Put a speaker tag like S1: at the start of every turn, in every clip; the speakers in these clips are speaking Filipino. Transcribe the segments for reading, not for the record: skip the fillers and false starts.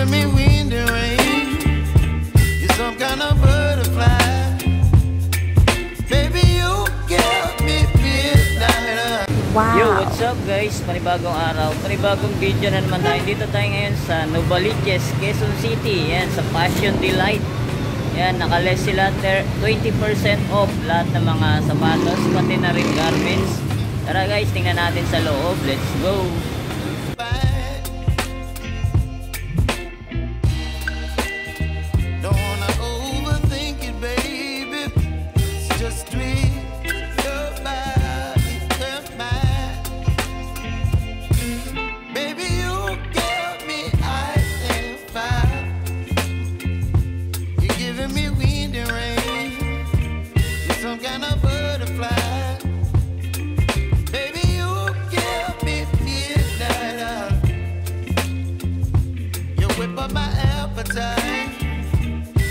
S1: giving me wind and rain. You're some kind of butterfly. Baby, you give me midnight.
S2: Wow. Yo, what's up guys? Panibagong araw, panibagong video na naman tayo. Dito tayo ngayon sa Novaliches, Quezon City. Yan, sa Fashion Delight. Yan, nakaless sila 20% off lahat ng mga sapatos, pati na rin garments. Tara guys, tingnan natin sa loob. Let's go!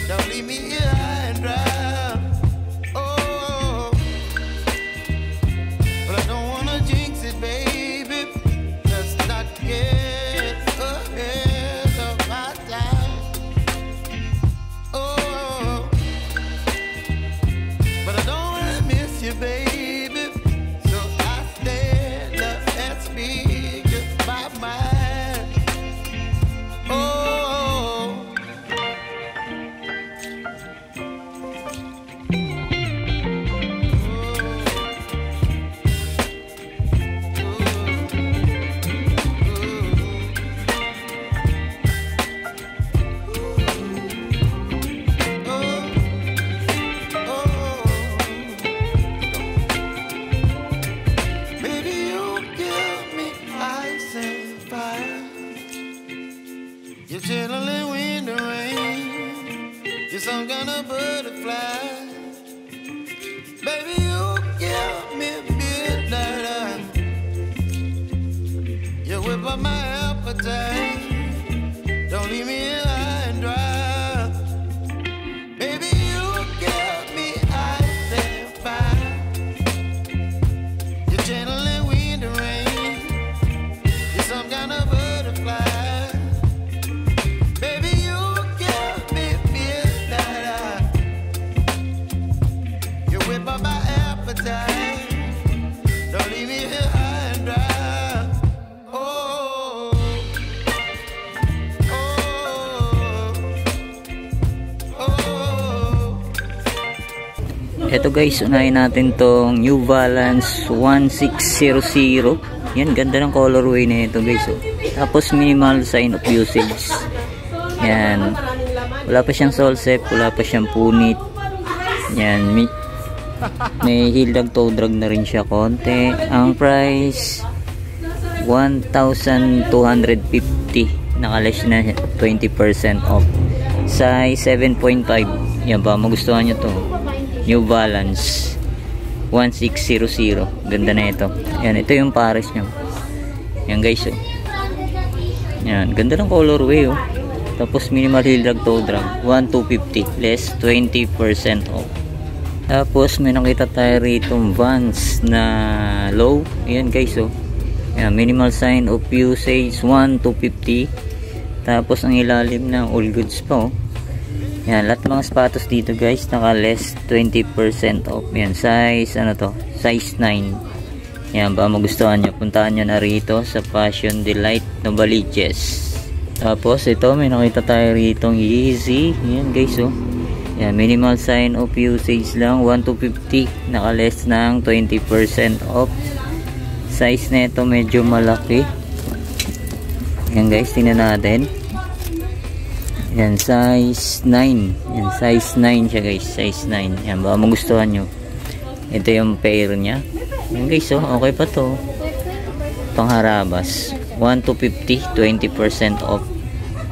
S1: Don't leave me here high and dry. Oh, but I don't wanna jinx it, baby. Let's not get ahead of my time. Oh, but I don't wanna miss you, baby. So I stand up and speak my mind. Oh. You're chilling wind and rain. You're some kind of butterfly. Baby, you give me midnight. You whip up my appetite. Don't leave me here high and dry. Baby, you give me ice and fire. You're chilling wind and rain. You're some kind of butterfly. Don't leave me here high and dry. Oh, oh, oh.
S2: Eto guys, unahin natin tong New Balance 1600. Yan, ganda ng colorway na ito guys. Oh. Tapos minimal sign of usage. Yan, wala pa siyang sole set, wala pa siyang punit. Yan, may heel drag, toe drag na rin siya konti. Ang price 1,250. Nakaless na 20% off. Size 7.5. Yan ba, magustuhan nyo to. New Balance 1600. Ganda na ito. Yan, ito yung pares nyo. Yan guys, oh. Yan, ganda ng colorway, oh. Tapos minimal heel drag, toe drag 1,250, less 20% off. Tapos may nakita tayo rito Vans na low. Ayan guys, oh. Ayan, minimal sign of usage 1,250. Tapos ang ilalim ng all goods pa, oh. Ayan, lahat mga sapatos dito guys naka less 20% off. Ayan, size ano to, size 9. Ayan, ba magustuhan nyo, puntahan nyo na rito sa Fashion Delight Novaliches. Tapos ito may nakita tayo rito Yeezy. Ayan guys, oh. Yan, minimal sign of usage lang 1,250, nakaless ng 20% off. Size na ito medyo malaki. Yan guys, tingnan natin. Yan, size 9. Yan, size 9 siya guys, size 9. Yan, baka magustuhan nyo. Ito yung pair nya. Yan guys, oh, okay pa to. Pangharabas 1,250, 20% off.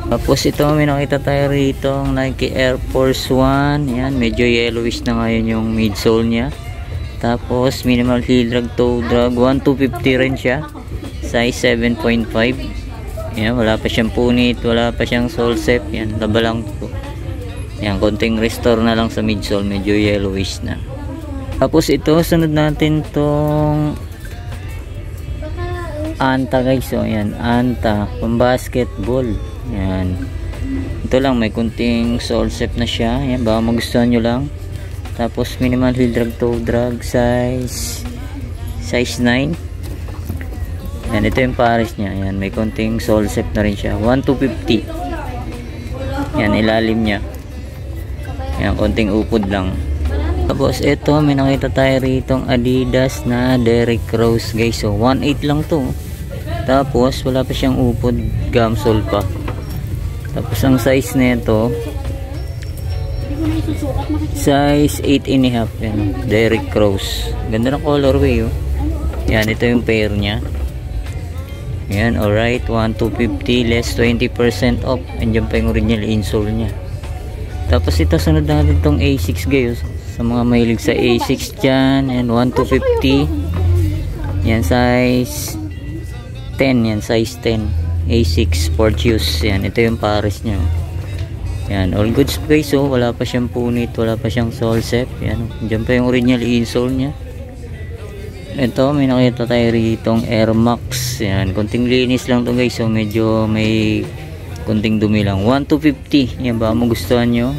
S2: Tapos ito may nakita tayo rito ang Nike Air Force 1. Yan, medyo yellowish na ngayon yung midsole nya. Tapos minimal heel drag, toe drag 1,250 rin siya. Size 7.5. Yan, wala pa siyang punit, wala pa siyang sole set. Yan, laba lang po. Yan, konting restore na lang sa midsole, medyo yellowish na. Tapos ito, sunod natin tong Anta guys. So yan, Anta pang basketball. Yan, Ito lang, may kunting sole set na siya. Yan, baka magustuhan nyo lang. Tapos minimal heel drag toe drag, size 9. Yan, ito yung pares niya. Yan, may kunting sole set na rin siya. 1,250. Yan, ilalim niya. Yan, konting upod lang. Tapos ito, may nakita tayo ritong Adidas na Derrick Rose guys. So 1,800 lang to. Tapos wala pa siyang upod, gamsole pa. Tapos ang size nito, size 8.5. Yan, Derrick Rose. Ganda ng colorway oh. Yan, ito yung pair niya. Yan, alright, 1,250 less 20% off. Andiyan pa yung original insole niya. Tapos ito, sunod natin tong A6 guys. Sa mga mahilig sa A6 dyan. Yan, 1,250. Yan, size 10. Yan, size 10. A6 sport shoes. Yan, ito yung pares niya. Yan, all goods guys. So, wala pa siyang punit, wala pa siyang sole set. Yan, andiyan pa yung original insole niya. Ito, may nakita tayo ritong Air Max. Yan, konting linis lang to guys. So, medyo may konting dumi lang. 1,250. Yan, ba magustuhan nyo?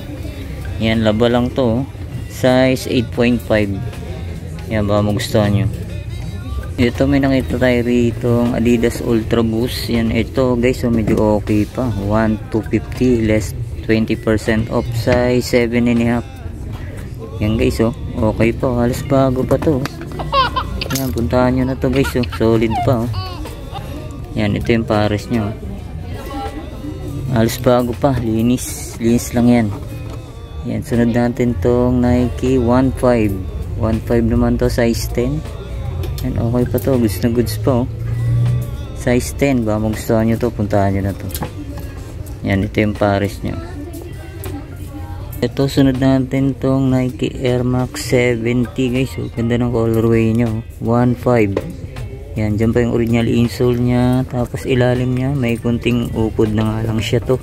S2: Yan, laba lang to. Size 8.5. Yan, ba magustuhan nyo? Ito, may nakita tayo ritong Adidas Ultra Boost. Yan, ito guys. So, medyo okay pa. 1,250 less 20% off. Size 7.5. Yan guys, oh. Okay pa. Halos bago pa to. Yan, puntahan nyo na to guys. Oh. Solid pa oh. Yan, ito yung pares nyo. Halos bago pa. Linis lang yan. Yan, sunod natin tong Nike 1.5. 1.5 naman to, size 10. Yan, okay pa to. Goods na goods pa oh. Size 10. Baka magustuhan nyo to, puntahan nyo na to. Yan, ito yung pares nyo. Ito, sunod natin tong Nike Air Max 70 guys. So, ganda ng colorway nyo. 1.5. Yan, dyan pa yung original insole nya. Tapos ilalim nya, may kunting upod na nga lang siya to.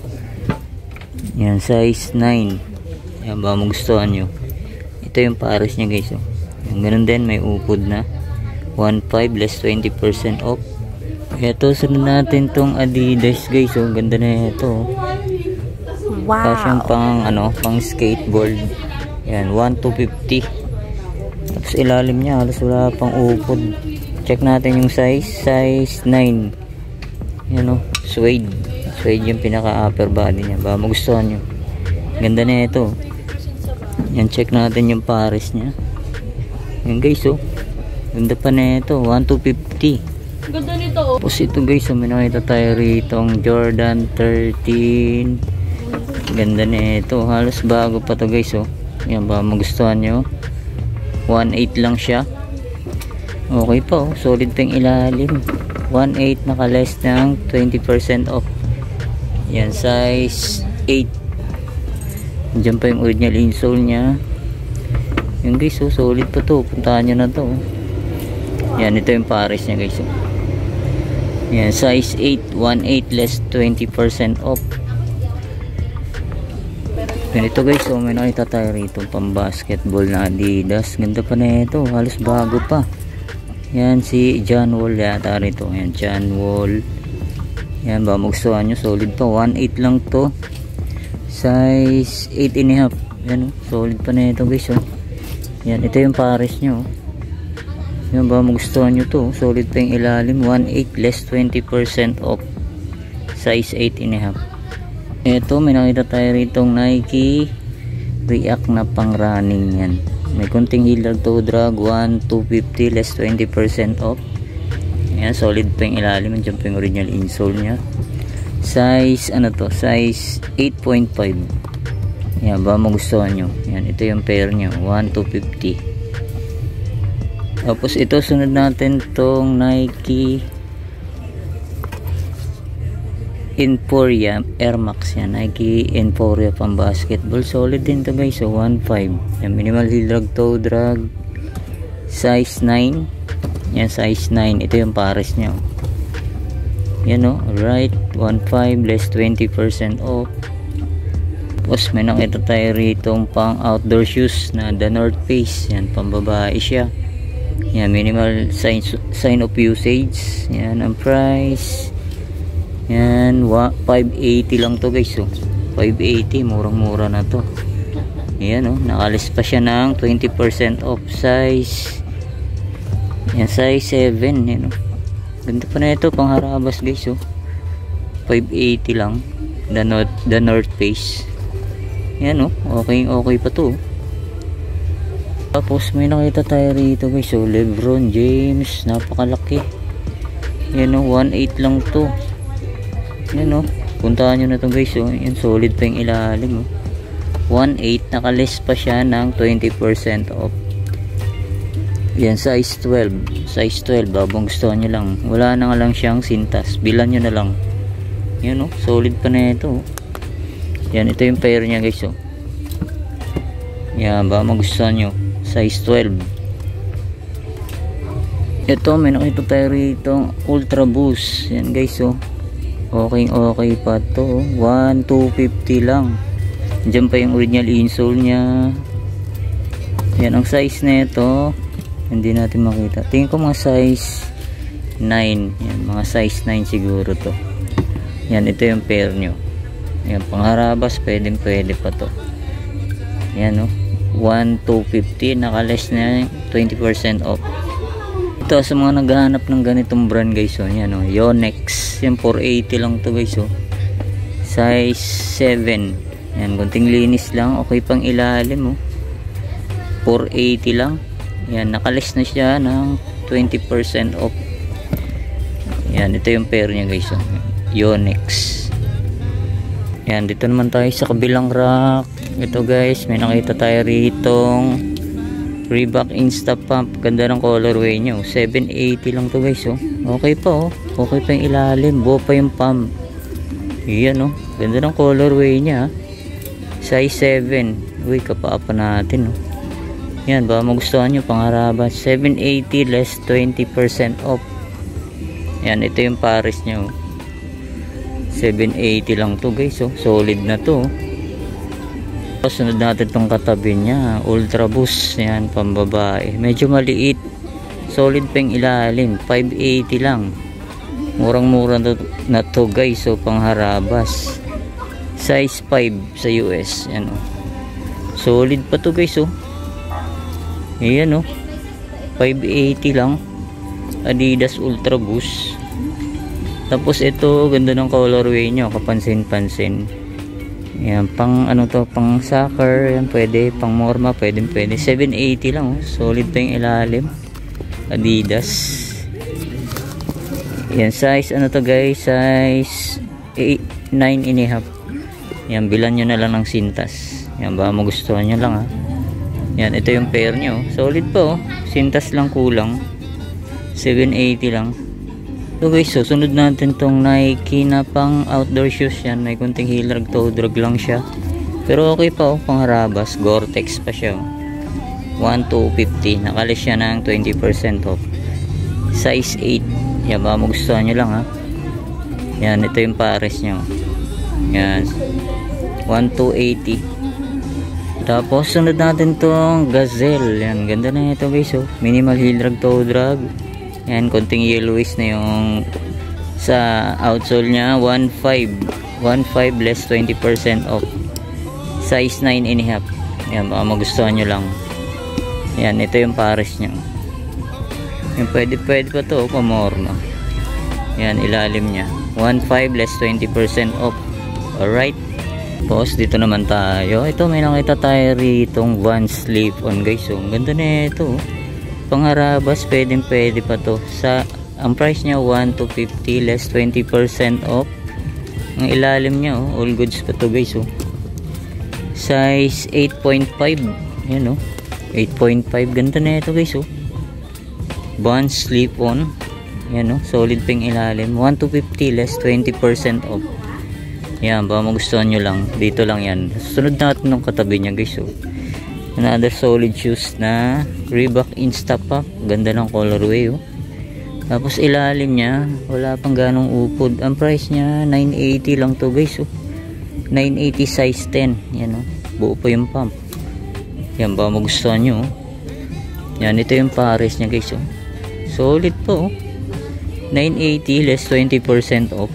S2: Yan, size 9. Yan, baka magustuhan nyo. Ito yung pares nya guys. Oh. Yan, ganun din, may upod na. 1.5 less 20% off. Ito, sunod natin tong Adidas guys. So, ganda na ito. Wow. Kasyang pang skateboard. Yan, 1,250. Tapos ilalim niya, halos wala pang upod. Check natin yung size 9. Yan o, suede yung pinaka upper body niya. Baka magustuhan nyo. Ganda na ito. Yan, check natin yung pares niya. Yan guys oh. Ganda pa na ito, 1,250.
S3: Ganda nito oh.
S2: Tapos ito guys, may nakita tayo rito ang Jordan 13. Ganda na ito, halos bago pa to guys oh. Yan, ba magustuhan nyo. 1.8 lang siya. Okay pa oh, solid pa yung ilalim. 1.8 naka less ng 20% off. Yan, size 8. Diyan pa yung original insole nya. Yan guys oh, solid pa to, puntahan nyo na to. Yan, ito yung pares nya guys oh. Yan, size 8, 1.8 less 20% off. Ganito guys, so may nakita tayo rito pang basketball na Adidas. Ganda pa na ito, halos bago pa. Yan, si John Wall yata rito. Yan, John Wall. Yan, ba magustuhan nyo, solid pa. 1.8 lang to. Size 8.5. Yan, solid pa na ito guys. Oh. Yan, ito yung pares nyo. Yan, ba magustuhan nyo to, solid pa yung ilalim. 1.8 less 20% off. Size 8.5. Ito, may nakita tayo ritong Nike React na pang running. Yan, may kunting heel drag toe drag, 1,250 less 20% off. Yan, solid pa yung ilalim. Diyan pa yung original insole nya. Size ano to, size 8.5. Yan, ba magustuhan nyo. Yan, ito yung pair nya, 1,250. Tapos ito, sunod natin tong Nike Emporia Air Max. Yan, Nike Emporia pang basketball. Solid din to guys. So 1.5. Yan, minimal heel drag toe drag, size 9. Yan, size 9. Ito yung pares nya. Yan o, alright. 1.5 less 20% off. Tapos may nakita tayo rito pang outdoor shoes na The North Face. Yan, pang babae siya. Yan, minimal sign of usage. Yan, ang price Yan, 580 lang to guys. Oh. 580, murang-mura na to. Ayan oh, nakalis pa siya ng 20% off. Size, yan, size 7. Yan oh. Ganda pa na ito, pang harabas guys oh. 580 lang. The North Face. Yan oh, okay pa to. Tapos may nakita tayo rito guys oh, Lebron James, napakalaki. Yan oh, 1.8 lang to. Yan oh, puntahan nyo na to guys oh. Yan, solid pa yung ilalim oh. 1.8, nakalis pa siya ng 20% off. Yan, size 12. Size 12, babang gusto nyo lang. Wala na nga lang siyang sintas, bilan nyo na lang. Yan oh, solid pa na ito oh. Yan, ito yung pair nya guys oh. Yan, ba magustuhan nyo, size 12. Ito, may nakita tayo rito, Ultra Boost. Yan guys oh, okay pa to oh. 1,250 lang. Diyan pa yung original insole nya. Yan, ang size na ito hindi natin makita, tingin ko mga size 9. Yan, mga size 9 siguro to. Yan, ito yung pair nyo. Yan, pangharabas, pwede pa to. Yan oh, 1,250, nakalis na 20% off. Ito sa mga naghahanap ng ganitong brand guys oh. Yan oh, Yonex. Yan, 480 lang to guys oh. Size 7. Yan, kunting linis lang, okay pang ilalim oh. 480 lang. Yan, nakalis na siya ng 20% off. Yan, ito yung pair niya guys oh. Yonex. Yan, dito naman tayo sa kabilang rack. Ito guys, may nakita tayo ritong Reebok Insta Pump. Ganda ng colorway nyo, 780 lang to guys oh. Okay pa oh, okay pa yung ilalim, buo pa yung pump. Yan oh, ganda ng colorway nya. Size 7. Uy, kapapa natin oh. Yan, baka magustuhan nyo, pangharaba. 780 less 20% off. Yan, ito yung pares nyo. 780 lang to guys oh. Solid na to. Sunod natin tong katabi nya, Ultra Boost. Yan, pambabae, medyo maliit, solid pa yung ilalim, 580 lang. Murang-mura na to guys oh, pangharabas. Size 5 sa US. Yan oh, solid pa to guys oh. Ayan oh, 580 lang, Adidas Ultra Boost. Tapos ito, ganda ng colorway nyo, kapansin-pansin. Yan, pang ano to, pang soccer. Yan, pwede, pang morma, pwede. 780 lang oh, solid pa yung ilalim. Adidas. Yan, size ano to guys, size 9.5. Yan, bilan nyo na lang ng sintas. Yan, baka magustuhan nyo lang ha. Yan, ito yung pair nyo, solid pa oh. Sintas lang kulang, 780 lang. So guys, so sunod natin tong Nike na pang outdoor shoes. Yan, may kunting heel toe drag lang siya, pero okay pa oh, pangharabas. Gore-Tex pa siya oh. 1,250, nakalis siya ng 20% off. Size 8. Yan, baka magustuhan nyo lang ha. Yan, ito yung pares nyo. Yan, 1,280. Tapos sunod natin tong Gazelle. Yan, ganda na ito guys oh. Minimal heel toe drag. Yan, konting yellowish na yung sa outsole nya. 1.5 less 20% off. Size 9.5. Yan, baka magustuhan nyo lang. Yan, ito yung pares nya. Yan, pwede pa to, pamorma. Yan, ilalim nya, 1.5 less 20% off. Alright, boss, dito naman tayo. Ito, may nakita tayo ritong Vans slip-on guys. So, ganda na ito. Pangharabas, pwede pa to. Ang price nya 1,250 less 20% off. Ang ilalim nya oh, all goods pa to guys oh. Size 8.5. Yan oh, 8.5. Ganda na ito guys oh. Vans slip-on. Yan oh, solid pang ilalim. 1,250 less 20% off. Yan, baka magustuhan nyo lang, dito lang yan. Sunod natin ng katabi nya guys oh. Another solid shoes na Reebok Insta Pump. Ganda ng colorway oh. Tapos ilalim nya, wala pang ganong upod. Ang price nya 980 lang to guys oh. 980 size 10. Yan oh, buo pa yung pump. Yan, baka magustuhan nyo oh. Yan, ito yung pares nya guys oh. Solid po oh. 980 less 20% off.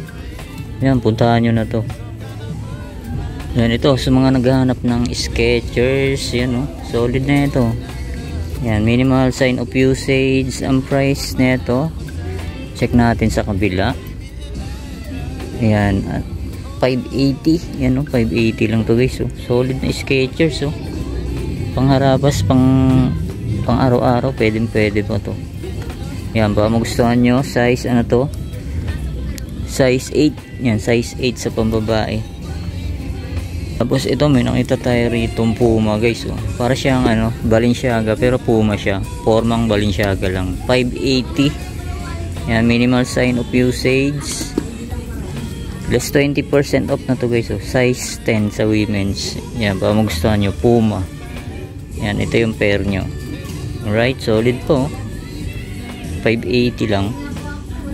S2: Yan, puntahan nyo na to. Yan, ito sa mga naghahanap ng Skechers, yan oh, solid na ito. Yan, minimal sign of usage. Ang price nito, check natin sa kabila. Yan, 580. Yan oh, 580 lang to guys oh. Solid na Skechers oh. Pangharabas, pang araw-araw, pwede pa to. Yan, baka magustuhan nyo, size ano to, size 8. Yan, size 8 sa pambabae. Tapos ito, may nakita tayo rito Puma guys oh. Para siyang ano, Balenciaga, pero Puma siya, formang Balenciaga lang. 580. Yan, minimal sign of usage, less 20% off na to guys oh. Size 10 sa women's. Yan, baka magustuhan nyo, Puma. Yan, ito yung pair nyo. Alright, solid po. 580 lang.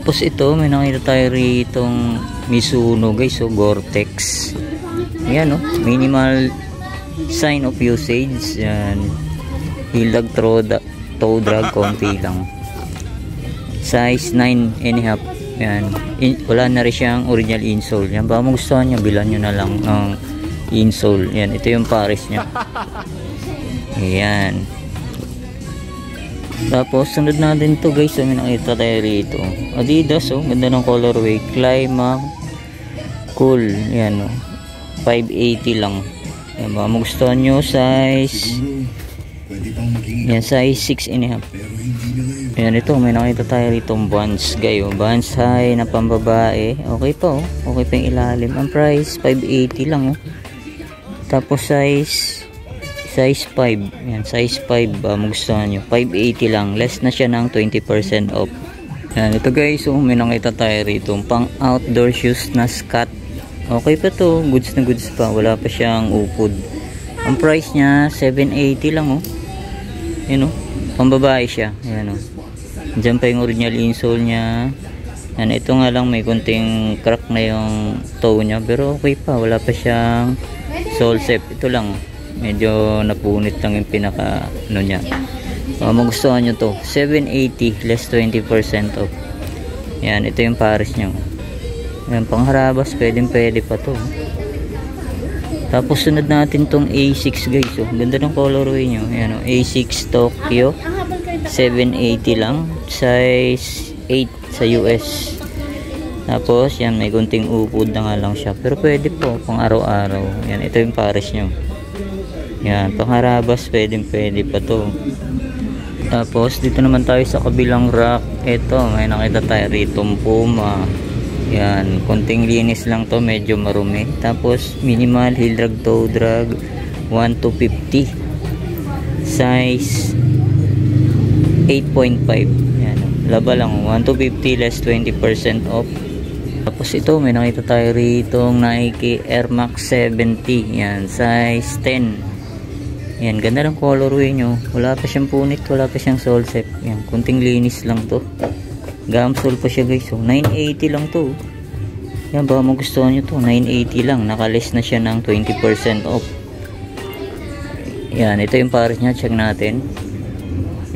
S2: Tapos ito, may nakita tayo ritong Mizuno guys, so Gore-Tex. Yan oh, minimal sign of usage. Yan, hilag toe drag, konti lang. Size 9.5. Yan, wala na rin siyang original insole. Yan, baka magustuhan nyo, bilan nyo na lang ng insole. Yan, ito yung pares nya. Ayan. Tapos sunod natin to guys, may nakita tayo rito Adidas oh, ganda ng colorway, Climax Cool. Yan oh, 580 lang. Yan, baka magustuhan nyo, size yan, size 6.5. Yan, ito may nakita tayo rito Vans guys oh, Vans high na pambabae. Okay pa oh, okay pa yung ilalim. Ang price 580 lang oh. Tapos size 5. Yan, size 5. Magustuhan nyo, 580 lang. Less na siya ng 20% off. Yan, ito guys, oh, may nakita tayo rito pang outdoor shoes na Scott. Okay pa to, goods na goods pa. Wala pa siyang upod. Ang price niya 780 lang oh. Yan oh, pambabae siya. Yan oh, dyan pa yung original insole niya. Yan, ito nga lang may konting crack na yung toe niya, pero okay pa, wala pa siyang sole set. Ito lang, medyo napunit lang yung pinaka ano niya. Magustuhan nyo to, 780 less 20% off. Yan, ito yung pares nyo. Yan, pangharabas, pwede pa to. Tapos sunod natin tong A6 guys oh. Ganda ng colorway nyo. Yan oh, A6 Tokyo, 780 lang. Size 8 sa US. Tapos yan, may kunting upod na nga lang siya, pero pwede po pang araw-araw. Yan, ito yung pares nyo. Yan, pangharabas, pwede pa to. Tapos dito naman tayo sa kabilang rack. Ito, may nakita tayo rito Puma. Yan, konting linis lang to, medyo marumi. Tapos minimal heel drag, toe drag, 1 to 50. Size 8.5. Yan, laba lang, 1 to 50 less 20% off. Tapos ito, may nakita tayo rito Nike Air Max 70. Yan, size 10. Yan, ganda ng colorway nyo. Wala pa siyang punit, wala pa siyang sole set. Yan, kunting linis lang to. Gamsole pa siya guys. So, 980 lang to. Yan, baka magustuhan nyo to. 980 lang. Nakaless na siya ng 20% off. Yan, ito yung pares niya. Check natin.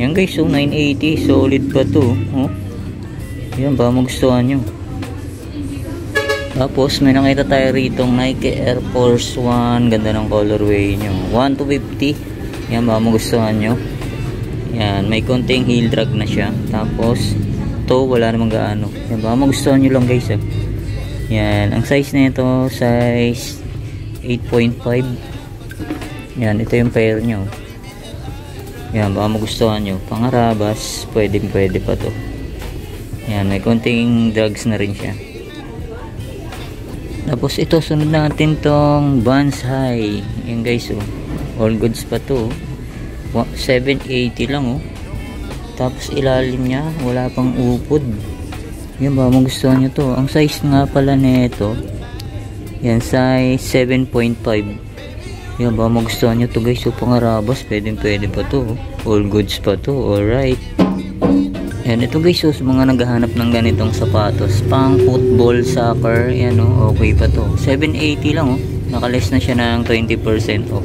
S2: Yan guys, so 980. Solid pa to. Oh. Yan, baka magustuhan nyo. Tapos may nakita tayo rito Nike Air Force 1. Ganda ng colorway nyo, 1 to 50. Yan, baka magustuhan nyo. Yan, may konting heel drag na siya. Tapos to, wala namang gaano. Yan, baka magustuhan nyo lang guys. Yan, ang size na ito, size 8.5. Yan, ito yung pair nyo. Yan, baka magustuhan nyo. Pangharabas, pwede pa to. Yan, may konting drags na rin siya. Tapos ito, sunod natin tong Vans High. Yan guys oh, all goods pa to. 780 lang oh. Tapos ilalim niya, wala pang upod. Yan, ba magustuhan nyo to. Ang size nga pala nito, yan, size 7.5. Yan, ba magustuhan nyo to guys. So pangarabas, pwede pa to. All goods pa to. Alright. Yan, ito guys, so, sa mga naghahanap ng ganitong sapatos pang football, soccer, yan o, okay pa to. 780 lang o, nakaless na siya ng 20% off.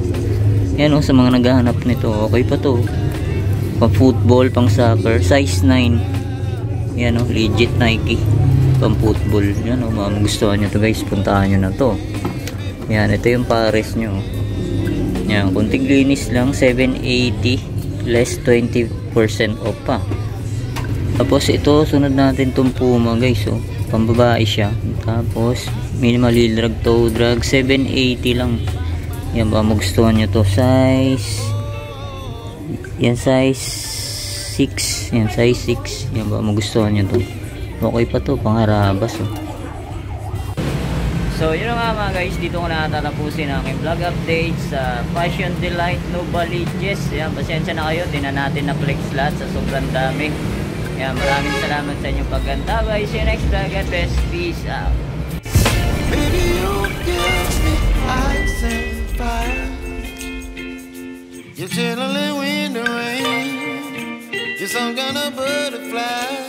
S2: Yan o, sa mga naghahanap nito, okay pa to. Pang football, pang soccer, size 9. Yan o, legit Nike. pang football. Yan o, magustuhan nyo to guys, puntahan nyo na to. Yan, ito yung pares nyo. Yan, kunting linis lang, 780 less 20% off pa. Tapos ito, sunod natin tong Puma guys, oh. Pambabae siya. Tapos minimally drag toe drag, 780 lang. Yan, ba magustuhan nyo to. Size, yan size 6. Yan size 6. Yan, ba magustuhan nyo to. Okay pa to, pangarabas oh. So yun nga mga guys, dito ko na tatapusin ang aking vlog update sa Fashion Delight Novaliches. Yan, pasensya na kayo, di na natin na flex lahat sa sobrang dami. Yan, maraming salamat sa inyong pagganda. Bye, see you next vlog at best. Peace out.
S1: Baby, you give me ice and fire. You're chilling when the rain. You're some kind of butterfly.